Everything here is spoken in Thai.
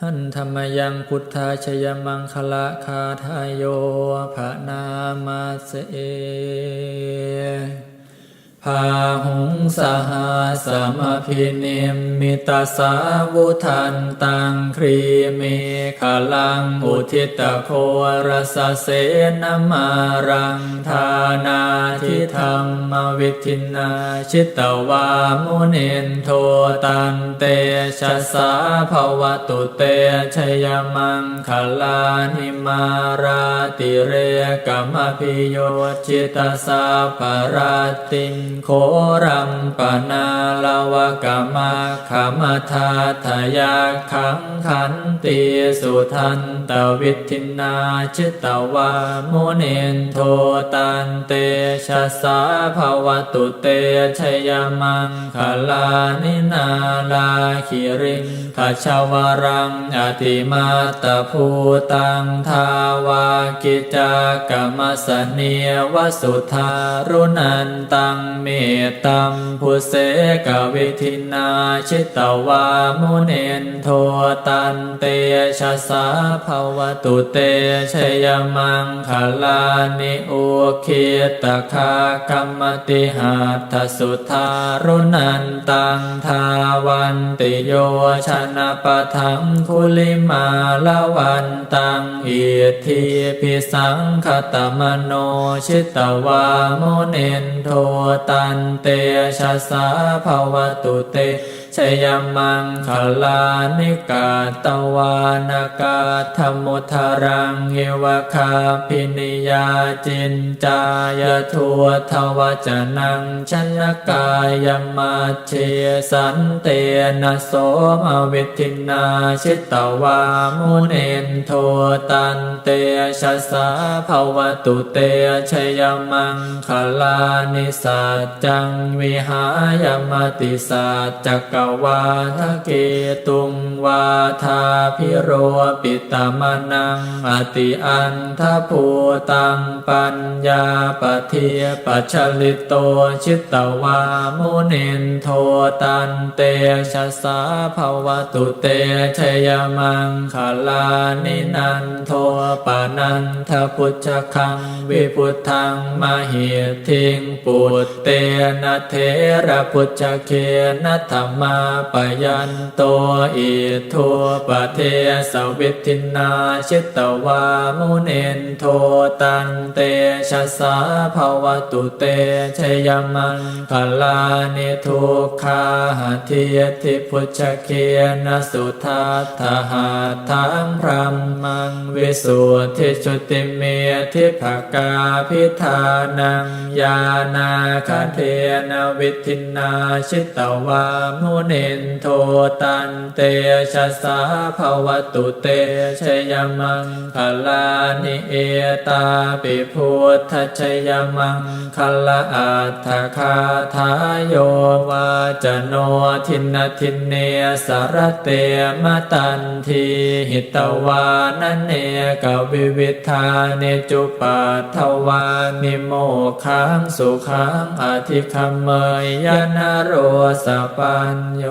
หันธรรมยังพุทธาชยมังคละคาทายโยภะนามาเสเอพาหุงสหาสมพินิมมิตาสาวุทันตังครีเมขลังอุทิตโครสเสนมารังทานาทิธรรมวิทินาชิตวามุนินโทตันเตชะสาภวตุเตชยมังคลานิมาราติเรกมพิโยจิตาสาปราติงโครัมปนาลวกามาขมทาทายาขังขันติสุทันตวิทินาชิตวามุนินโทตันเตชะสาภวตุเตชยมังคลานินาลาคิริงขชวรังอติมาตภูตังทาวากิจากรรมสเนียวสุธารุนันตังเมตัมพุเสกวิทินาชิตวามุนินโทตันเตชะสาภวตุเตชยมังคลานิอุคิตคากรรมติหัตถสุธารุนันตังทาวันติโยชนะปะทังคุลิมาลวันตังอิทธิพิสังคตมโนชิตวามุนินโทตันเตชะสาภวตุเตชยมังคลานิกาตวานากาธมุทารังเอวคาพินิยาจินจายทัวทวจนังชนกายมัจเชสันเตนะโสมวิทินาชิตวามุนินโทตันเตชะสาภวตุเตชยมังคลานิสัจจังวิหายมติสัจจกวาทะเกตุงวาทาพิโรปิตมนังอติอันทภูตังปัญญาปเทียปัจฉลิโตชิตวามุนินโทตันเตชะสาภวตุเตชยมังคลานินันโทปานันทพุชฌคังวิพุทธังมหิทิงปุตเตนะเทระพุชฌเคนะธัมมาปยันโตอิทัวปะเทสวิทินาชิตวามุนินโทตันเตชะสาภวตุเตชยมังคลานิทุกขาหทิยทิพุชฌเคนะสุทัตถะทังพรัมมังวิสุทธิจุติเมทิภกาพิธานังญาณาคเทนะวิทินาชิตวามุนินโทตันเตชะสาภวตุเตชยมังคลานิเอตาปิพุทธชยมังคลาอัตถคาทายโยวาจโนทินทินเนสารเตมตันทีหิตวานเนกวิวิธาเนจุปัฏฐวานิโมขังสุขังอธิคัมเมยยนโรสปัญโย